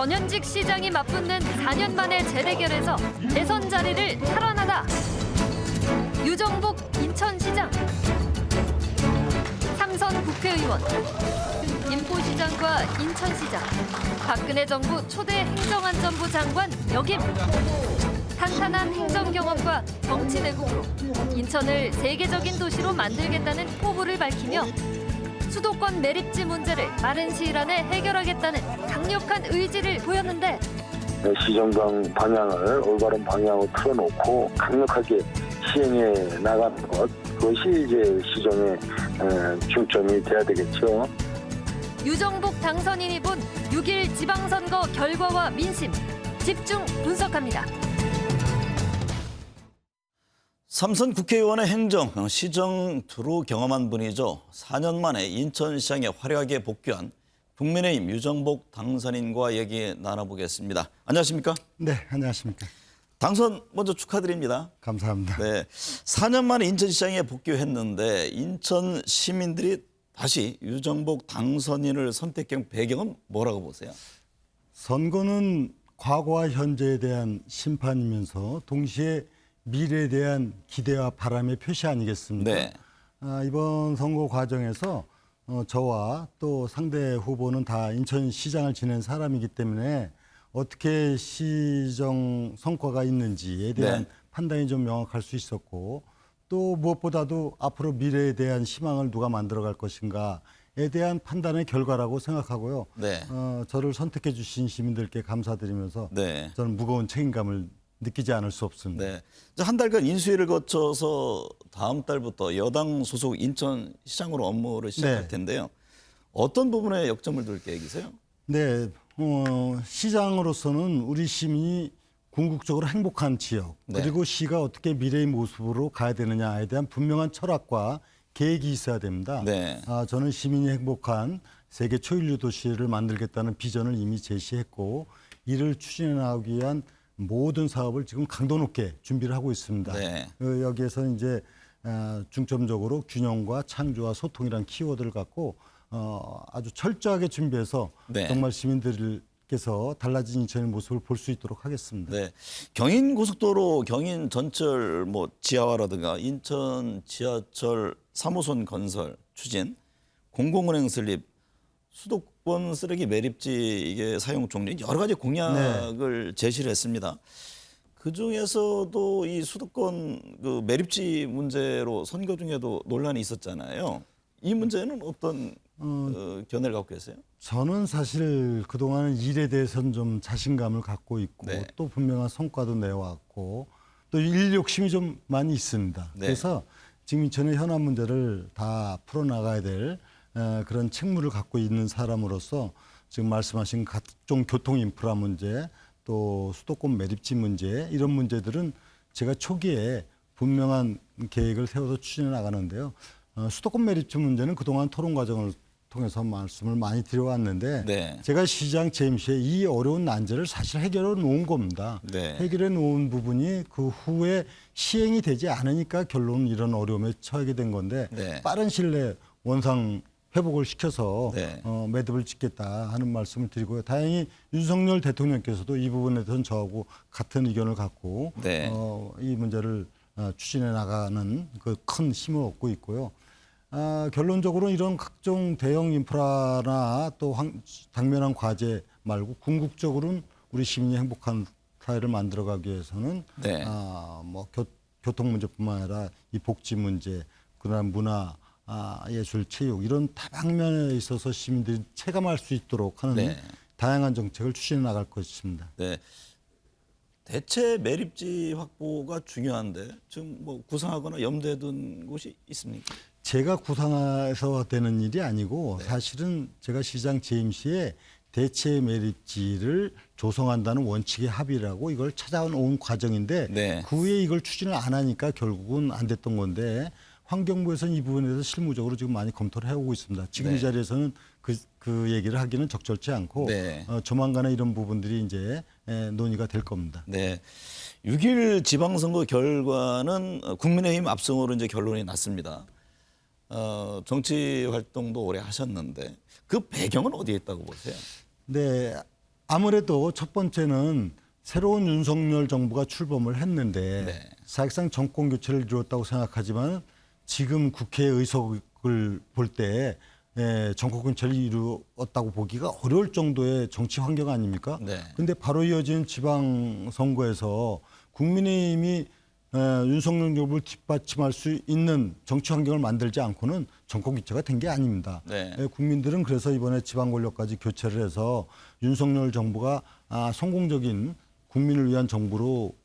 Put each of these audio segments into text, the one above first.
전현직 시장이 맞붙는 4년 만의 재대결에서 대선 자리를 탈환하다. 유정복 인천시장, 삼선 국회의원, 인포시장과 인천시장, 박근혜 정부 초대 행정안전부 장관 역임. 탄탄한 행정 경험과 정치 내국으로 인천을 세계적인 도시로 만들겠다는 포부를 밝히며 수도권 매립지 문제를 빠른 시일 안에 해결하겠다는 강력한 의지를 보였는데 시정강 방향을 올바른 방향으로 틀어놓고 강력하게 시행해 나가는 것, 그것이 이제 시정의 중점이 돼야 되겠죠. 유정복 당선인이 본 6일 지방선거 결과와 민심 집중 분석합니다. 삼선 국회의원의 행정, 시정 두루 경험한 분이죠. 4년 만에 인천시장에 화려하게 복귀한 국민의힘 유정복 당선인과 얘기 나눠보겠습니다. 안녕하십니까? 네, 안녕하십니까? 당선 먼저 축하드립니다. 감사합니다. 네, 4년 만에 인천시장에 복귀했는데 인천 시민들이 다시 유정복 당선인을 선택한 배경은 뭐라고 보세요? 선거는 과거와 현재에 대한 심판이면서 동시에 미래에 대한 기대와 바람의 표시 아니겠습니까? 네. 이번 선거 과정에서 저와 또 상대 후보는 다 인천시장을 지낸 사람이기 때문에 어떻게 시정 성과가 있는지에 대한 네. 판단이 좀 명확할 수 있었고 또 무엇보다도 앞으로 미래에 대한 희망을 누가 만들어갈 것인가에 대한 판단의 결과라고 생각하고요. 네. 저를 선택해 주신 시민들께 감사드리면서 네. 저는 무거운 책임감을 느끼지 않을 수 없습니다. 네. 한 달간 인수위를 거쳐서 다음 달부터 여당 소속 인천시장으로 업무를 시작할 네. 텐데요. 어떤 부분에 역점을 둘 계획이세요? 네, 시장으로서는 우리 시민이 궁극적으로 행복한 지역 네. 그리고 시가 어떻게 미래의 모습으로 가야 되느냐에 대한 분명한 철학과 계획이 있어야 됩니다. 네. 저는 시민이 행복한 세계 초일류 도시를 만들겠다는 비전을 이미 제시했고 이를 추진해 나가기 위한 모든 사업을 지금 강도 높게 준비를 하고 있습니다. 네. 여기에서 이제 중점적으로 균형과 창조와 소통이란 키워드를 갖고 아주 철저하게 준비해서 네. 정말 시민들께서 달라진 인천의 모습을 볼 수 있도록 하겠습니다. 네. 경인 고속도로 경인 전철 지하화라든가 인천 지하철 3호선 건설 추진, 공공은행 설립, 수도권 쓰레기 매립지 이게 사용 종료 여러 가지 공약을 제시를 했습니다. 그 중에서도 이 수도권 그 매립지 문제로 선거 중에도 논란이 있었잖아요. 이 문제는 어떤 견해를 갖고 계세요? 저는 사실 그동안 일에 대해서는 좀 자신감을 갖고 있고 네. 또 분명한 성과도 내왔고 또 일 욕심이 좀 많이 있습니다. 네. 그래서 지금 인천의 현안 문제를 다 풀어나가야 될 그런 책무를 갖고 있는 사람으로서 지금 말씀하신 각종 교통 인프라 문제 또 수도권 매립지 문제 이런 문제들은 제가 초기에 분명한 계획을 세워서 추진해 나가는데요. 수도권 매립지 문제는 그동안 토론 과정을 통해서 말씀을 많이 드려왔는데 네. 제가 시장 재임 시에 이 어려운 난제를 사실 해결해 놓은 겁니다. 네. 해결해 놓은 부분이 그 후에 시행이 되지 않으니까 결론은 이런 어려움에 처하게 된 건데 네. 빠른 시일 내에 원상 회복을 시켜서 네. 매듭을 짓겠다 하는 말씀을 드리고요. 다행히 윤석열 대통령께서도 이 부분에 대해서는 저하고 같은 의견을 갖고 네. 이 문제를 추진해 나가는 그 큰 힘을 얻고 있고요. 결론적으로 이런 각종 대형 인프라나 또 당면한 과제 말고 궁극적으로는 우리 시민이 행복한 사회를 만들어가기 위해서는 네. 교통 문제뿐만 아니라 이 복지 문제, 그다음 문화, 예술, 체육 이런 다방면에 있어서 시민들이 체감할 수 있도록 하는 네. 다양한 정책을 추진해 나갈 것입니다. 네. 대체 매립지 확보가 중요한데 지금 구상하거나 염두에 둔 곳이 있습니까? 제가 구상해서 되는 일이 아니고 네. 사실은 제가 시장 재임 시에 대체 매립지를 조성한다는 원칙의 합의라고 이걸 찾아온 과정인데 네. 그 후에 이걸 추진을 안 하니까 결국은 안 됐던 건데 환경부에서는 이 부분에 대해서 실무적으로 지금 많이 검토를 해오고 있습니다. 지금 네. 이 자리에서는 그 얘기를 하기는 적절치 않고 네. 조만간에 이런 부분들이 이제 논의가 될 겁니다. 네. 6일 지방선거 결과는 국민의힘 압승으로 이제 결론이 났습니다. 정치 활동도 오래 하셨는데 그 배경은 어디에 있다고 보세요? 네, 아무래도 첫 번째는 새로운 윤석열 정부가 출범을 했는데 네. 사실상 정권 교체를 이루었다고 생각하지만 지금 국회 의석을 볼 때 정권 교체를 이루었다고 보기가 어려울 정도의 정치 환경 아닙니까? 네. 근데 바로 이어진 지방선거에서 국민의힘이 윤석열 정부를 뒷받침할 수 있는 정치 환경을 만들지 않고는 정권 교체가 된 게 아닙니다. 네. 국민들은 그래서 이번에 지방 권력까지 교체를 해서 윤석열 정부가 성공적인 국민을 위한 정부로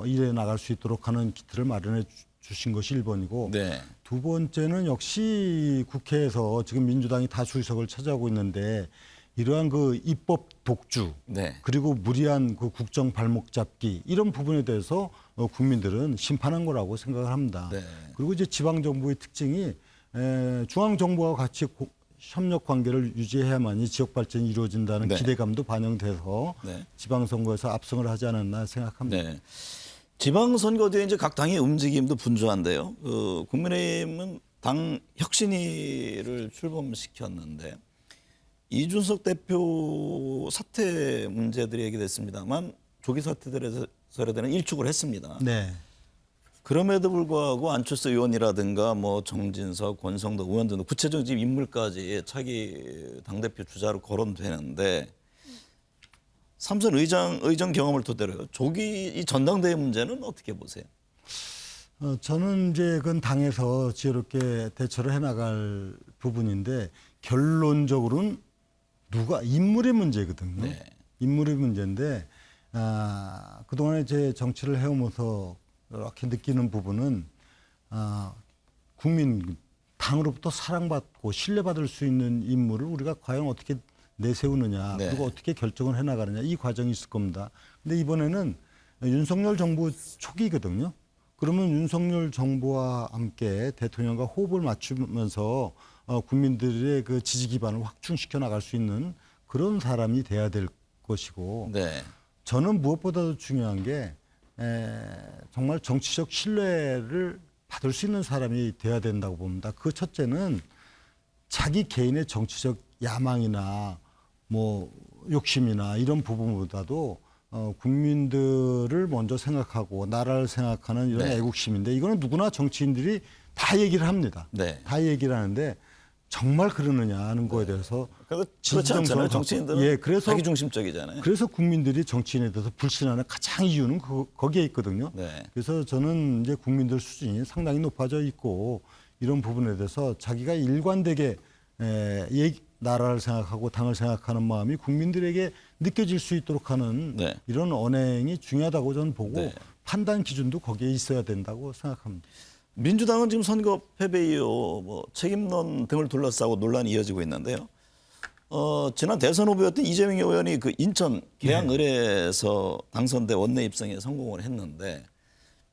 일해 나갈 수 있도록 하는 기틀을 마련해 주신 것이 1번이고 네. 두 번째는 역시 국회에서 지금 민주당이 다수 의석을 차지하고 있는데 이러한 그 입법 독주 네. 그리고 무리한 그 국정 발목 잡기 이런 부분에 대해서 국민들은 심판한 거라고 생각을 합니다. 네. 그리고 이제 지방 정부의 특징이 중앙 정부와 같이 협력 관계를 유지해야만이 지역 발전이 이루어진다는 네. 기대감도 반영돼서 네. 지방 선거에서 압승을 하지 않았나 생각합니다. 네. 지방선거 뒤에 이제 각 당의 움직임도 분주한데요. 국민의힘은 당 혁신위를 출범시켰는데 이준석 대표 사퇴 문제들이 얘기됐습니다만 조기 사퇴들에서 일축을 했습니다. 네. 그럼에도 불구하고 안철수 의원이라든가 뭐 정진석, 권성도 의원 등 구체적인 인물까지 차기 당대표 주자로 거론되는데 삼선 의정 경험을 토대로 조기 이 전당대회 문제는 어떻게 보세요? 저는 이제 그건 당에서 지혜롭게 대처를 해나갈 부분인데 결론적으로는 누가 인물의 문제거든요. 네. 인물의 문제인데 그동안에 제 정치를 해오면서 이렇게 느끼는 부분은 국민 당으로부터 사랑받고 신뢰받을 수 있는 인물을 우리가 과연 어떻게 내세우느냐 네. 그리고 어떻게 결정을 해나가느냐 이 과정이 있을 겁니다. 근데 이번에는 윤석열 정부 초기거든요. 그러면 윤석열 정부와 함께 대통령과 호흡을 맞추면서 국민들의 그 지지 기반을 확충시켜 나갈 수 있는 그런 사람이 돼야 될 것이고 네. 저는 무엇보다도 중요한 게 정말 정치적 신뢰를 받을 수 있는 사람이 돼야 된다고 봅니다. 그 첫째는 자기 개인의 정치적 야망이나 뭐 욕심이나 이런 부분보다도 국민들을 먼저 생각하고 나라를 생각하는 이런 네. 애국심인데 이거는 누구나 정치인들이 다 얘기를 합니다. 네. 다 얘기를 하는데 정말 그러느냐 하는 거에 대해서 그렇지 않잖아요. 정치인들은 예, 그래서 자기 중심적이잖아요. 그래서 국민들이 정치인에 대해서 불신하는 가장 이유는 거기에 있거든요. 네. 그래서 저는 이제 국민들 수준이 상당히 높아져 있고 이런 부분에 대해서 자기가 일관되게 나라를 생각하고 당을 생각하는 마음이 국민들에게 느껴질 수 있도록 하는 네. 이런 언행이 중요하다고 저는 보고 네. 판단 기준도 거기에 있어야 된다고 생각합니다. 민주당은 지금 선거 패배 이후 뭐 책임론 등을 둘러싸고 논란이 이어지고 있는데요. 지난 대선 후보였던 이재명 의원이 그 인천 계양을에서 당선돼 원내 입성에 성공을 했는데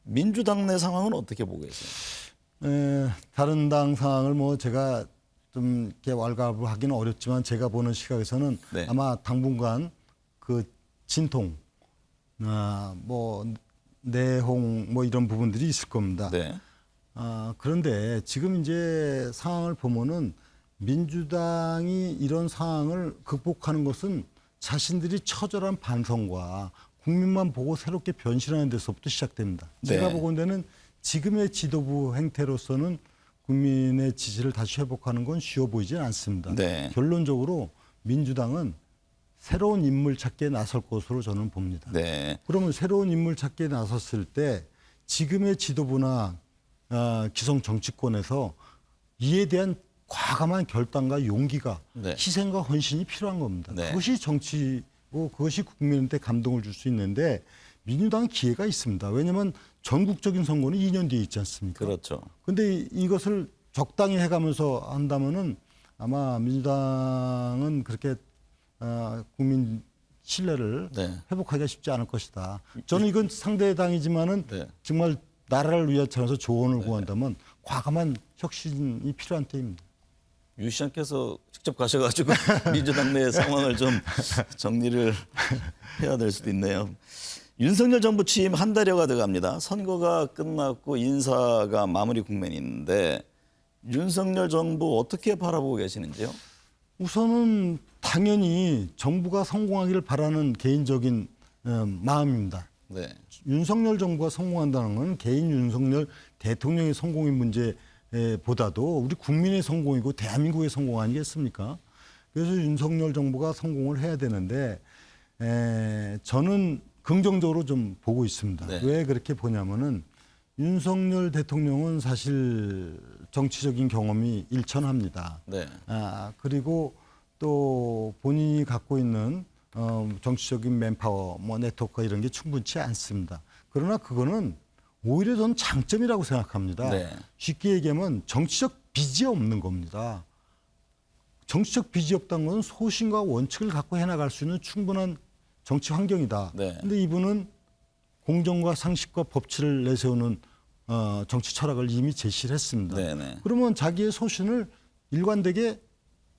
민주당 내 상황은 어떻게 보고 계세요? 다른 당 상황을 뭐 제가 좀 이렇게 왈가불하기는 어렵지만 제가 보는 시각에서는 네. 아마 당분간 그 진통, 뭐 내홍 뭐 이런 부분들이 있을 겁니다. 네. 그런데 지금 이제 상황을 보면은 민주당이 이런 상황을 극복하는 것은 자신들이 처절한 반성과 국민만 보고 새롭게 변신하는 데서부터 시작됩니다. 네. 제가 보건대는 지금의 지도부 행태로서는 국민의 지지를 다시 회복하는 건 쉬워 보이지는 않습니다. 네. 결론적으로 민주당은 새로운 인물 찾기에 나설 것으로 저는 봅니다. 네. 그러면 새로운 인물 찾기에 나섰을 때 지금의 지도부나 기성 정치권에서 이에 대한 과감한 결단과 용기가 네. 희생과 헌신이 필요한 겁니다. 네. 그것이 정치고 그것이 국민한테 감동을 줄 수 있는데 민주당은 기회가 있습니다. 왜냐하면 전국적인 선거는 2년 뒤에 있지 않습니까? 그렇죠. 그런데 이것을 적당히 해가면서 한다면은 아마 민주당은 그렇게 국민 신뢰를 네. 회복하기가 쉽지 않을 것이다. 저는 이건 상대 당이지만은 네. 정말 나라를 위한 차원에서 조언을 구한다면 과감한 혁신이 필요한 때입니다. 유 시장께서 직접 가셔가지고 민주당 내 상황을 좀 정리를 해야 될 수도 있네요. 윤석열 정부 취임 한 달여가 돼갑니다. 선거가 끝났고 인사가 마무리 국면인데 윤석열 정부 어떻게 바라보고 계시는지요? 우선은 당연히 정부가 성공하기를 바라는 개인적인 마음입니다. 네. 윤석열 정부가 성공한다는 건 개인 윤석열 대통령의 성공의 문제보다도 우리 국민의 성공이고 대한민국의 성공 아니겠습니까? 그래서 윤석열 정부가 성공을 해야 되는데 저는 긍정적으로 좀 보고 있습니다. 네. 왜 그렇게 보냐면은 윤석열 대통령은 사실 정치적인 경험이 일천합니다. 네. 그리고 또 본인이 갖고 있는 정치적인 맨파워, 뭐 네트워크 이런 게 충분치 않습니다. 그러나 그거는 오히려 저는 장점이라고 생각합니다. 네. 쉽게 얘기하면 정치적 빚이 없는 겁니다. 정치적 빚이 없다는 건 소신과 원칙을 갖고 해나갈 수 있는 충분한 정치 환경이다. 네. 근데 이분은 공정과 상식과 법치를 내세우는 정치 철학을 이미 제시를 했습니다. 네, 네. 그러면 자기의 소신을 일관되게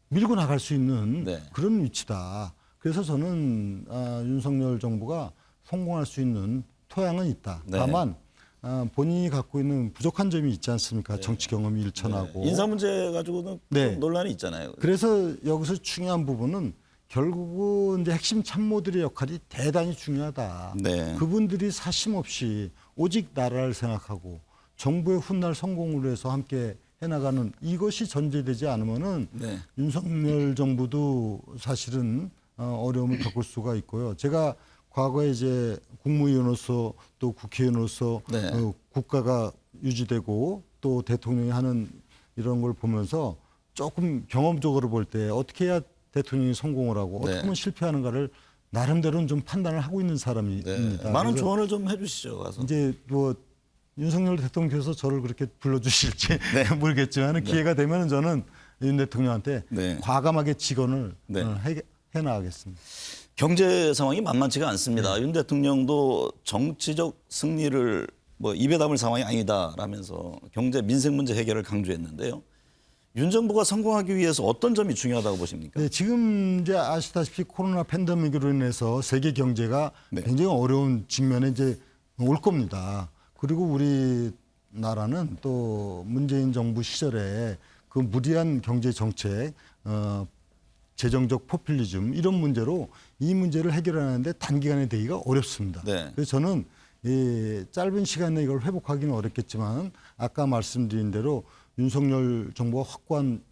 밀고 나갈 수 있는 네. 그런 위치다. 그래서 저는 윤석열 정부가 성공할 수 있는 토양은 있다. 네. 다만 본인이 갖고 있는 부족한 점이 있지 않습니까? 정치 경험이 일천하고. 인사 문제 가지고는 네. 좀 논란이 있잖아요. 그래서 여기서 중요한 부분은 결국은 이제 핵심 참모들의 역할이 대단히 중요하다. 네. 그분들이 사심 없이 오직 나라를 생각하고 정부의 훗날 성공을 위해서 함께 해나가는 이것이 전제되지 않으면은 네. 윤석열 정부도 사실은 어려움을 겪을 수가 있고요. 제가 과거에 이제 국무위원으로서 또 국회의원으로서 네. 국가가 유지되고 또 대통령이 하는 이런 걸 보면서 조금 경험적으로 볼 때 어떻게 해야 대통령이 성공을 하고 네. 어떻게 하면 실패하는가를 나름대로는 좀 판단을 하고 있는 사람입니다. 네. 많은 그래서 조언을 좀 해주시죠. 가서. 이제 뭐 윤석열 대통령께서 저를 그렇게 불러주실지 네. 모르겠지만 기회가 되면 저는 윤 대통령한테 네. 과감하게 직언을 네. 해나가겠습니다. 경제 상황이 만만치가 않습니다. 윤 대통령도 정치적 승리를 뭐 입에 담을 상황이 아니다라면서 경제 민생 문제 해결을 강조했는데요. 윤 정부가 성공하기 위해서 어떤 점이 중요하다고 보십니까? 네, 지금 이제 아시다시피 코로나 팬데믹으로 인해서 세계 경제가 네. 굉장히 어려운 직면에 이제 올 겁니다. 그리고 우리 나라는 또 문재인 정부 시절에 그 무리한 경제 정책, 재정적 포퓰리즘 이런 문제로 이 문제를 해결하는데 단기간에 되기가 어렵습니다. 네. 그래서 저는 이 짧은 시간에 이걸 회복하기는 어렵겠지만 아까 말씀드린 대로 윤석열 정부가 확고한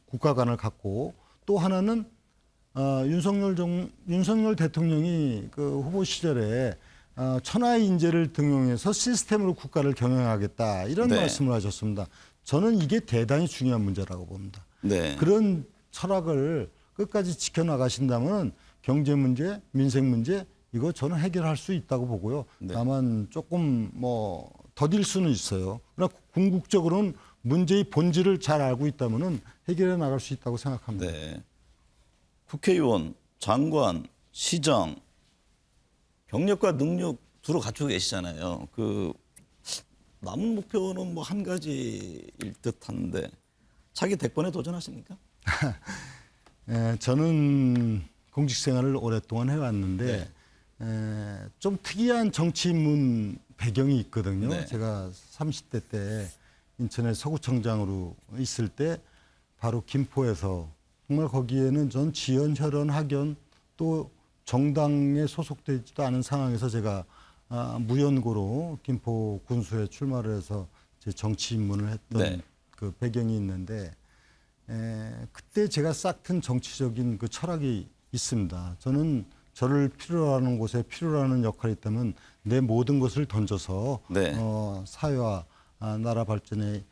국가관을 갖고 또 하나는 윤석열 대통령이 그 후보 시절에 천하의 인재를 등용해서 시스템으로 국가를 경영하겠다 이런 네. 말씀을 하셨습니다. 저는 이게 대단히 중요한 문제라고 봅니다. 네. 그런 철학을 끝까지 지켜나가신다면 경제 문제, 민생 문제 이거 저는 해결할 수 있다고 보고요. 네. 다만 조금 뭐 더딜 수는 있어요. 그러나 궁극적으로는 문제의 본질을 잘 알고 있다면은 해결해 나갈 수 있다고 생각합니다. 네. 국회의원, 장관, 시장 경력과 능력 두루 갖추고 계시잖아요. 그 남은 목표는 뭐 한 가지일 듯한데 차기 대권에 도전하십니까? 저는 공직 생활을 오랫동안 해왔는데 좀 특이한 정치 입문 배경이 있거든요. 네. 제가 30대 때 인천의 서구청장으로 있을 때 바로 김포에서 정말 거기에는 전 지연, 혈연, 학연 또 정당에 소속되지도 않은 상황에서 제가 무연고로 김포 군수에 출마를 해서 제 정치 입문을 했던 네. 그 배경이 있는데 그때 제가 싹튼 정치적인 그 철학이 있습니다. 저는 저를 필요로 하는 곳에 필요로 하는 역할이 있다면 내 모든 것을 던져서 네. 사회와 나라 발전에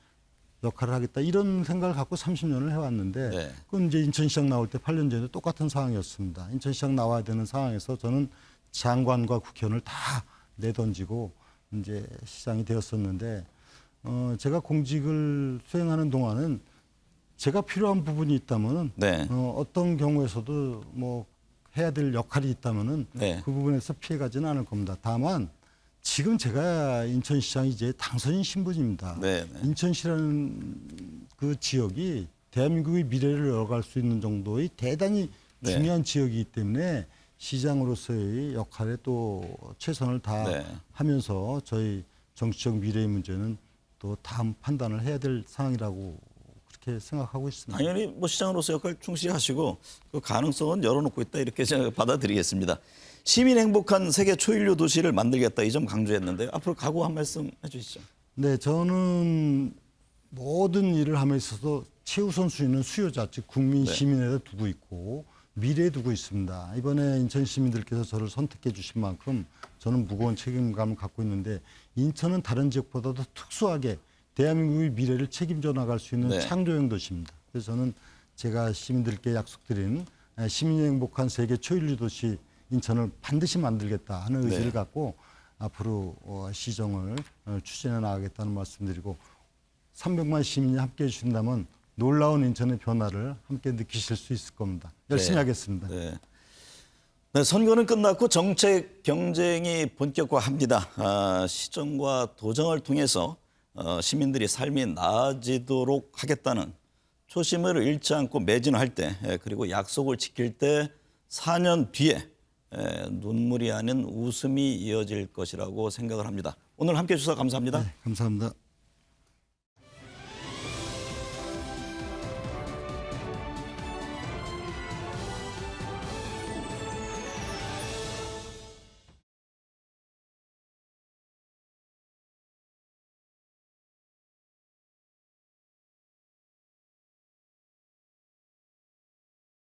역할을 하겠다 이런 생각을 갖고 30년을 해왔는데 네. 그건 이제 인천시장 나올 때 8년 전에 똑같은 상황이었습니다. 인천시장 나와야 되는 상황에서 저는 장관과 국회의원을 다 내던지고 이제 시장이 되었었는데 제가 공직을 수행하는 동안은 제가 필요한 부분이 있다면은 네. 어떤 경우에서도 뭐 해야 될 역할이 있다면은 네. 그 부분에서 피해가지는 않을 겁니다. 다만 지금 제가 인천시장 이제 당선인 신분입니다. 네, 네. 인천시라는 그 지역이 대한민국의 미래를 열어갈 수 있는 정도의 대단히 네. 중요한 지역이기 때문에 시장으로서의 역할에 또 최선을 네. 다하면서 저희 정치적 미래의 문제는 또 다음 판단을 해야 될 상황이라고 그렇게 그렇게 생각하고 있습니다. 당연히 뭐 시장으로서 역할 충실하시고 그 가능성은 열어놓고 있다 이렇게 제가 받아들이겠습니다. 시민 행복한 세계 초인류 도시를 만들겠다 이 점 강조했는데 앞으로 각오 한 말씀 해주시죠. 네, 저는 모든 일을 함에 있어서 최우선 순위는 수요자, 즉 국민 네. 시민에다 두고 있고 미래에 두고 있습니다. 이번에 인천 시민들께서 저를 선택해 주신 만큼 저는 무거운 책임감을 갖고 있는데 인천은 다른 지역보다도 특수하게 대한민국의 미래를 책임져 나갈 수 있는 네. 창조형 도시입니다. 그래서 저는 제가 시민들께 약속드린 시민이 행복한 세계 초일류 도시 인천을 반드시 만들겠다 하는 의지를 네. 갖고 앞으로 시정을 추진해 나가겠다는 말씀드리고 300만 시민이 함께해 주신다면 놀라운 인천의 변화를 함께 느끼실 수 있을 겁니다. 열심히 네. 하겠습니다. 네. 네, 선거는 끝났고 정책 경쟁이 본격화합니다. 시정과 도정을 통해서 시민들이 삶이 나아지도록 하겠다는 초심을 잃지 않고 매진할 때 그리고 약속을 지킬 때 4년 뒤에 눈물이 아닌 웃음이 이어질 것이라고 생각을 합니다. 오늘 함께해 주셔서 감사합니다. 네, 감사합니다.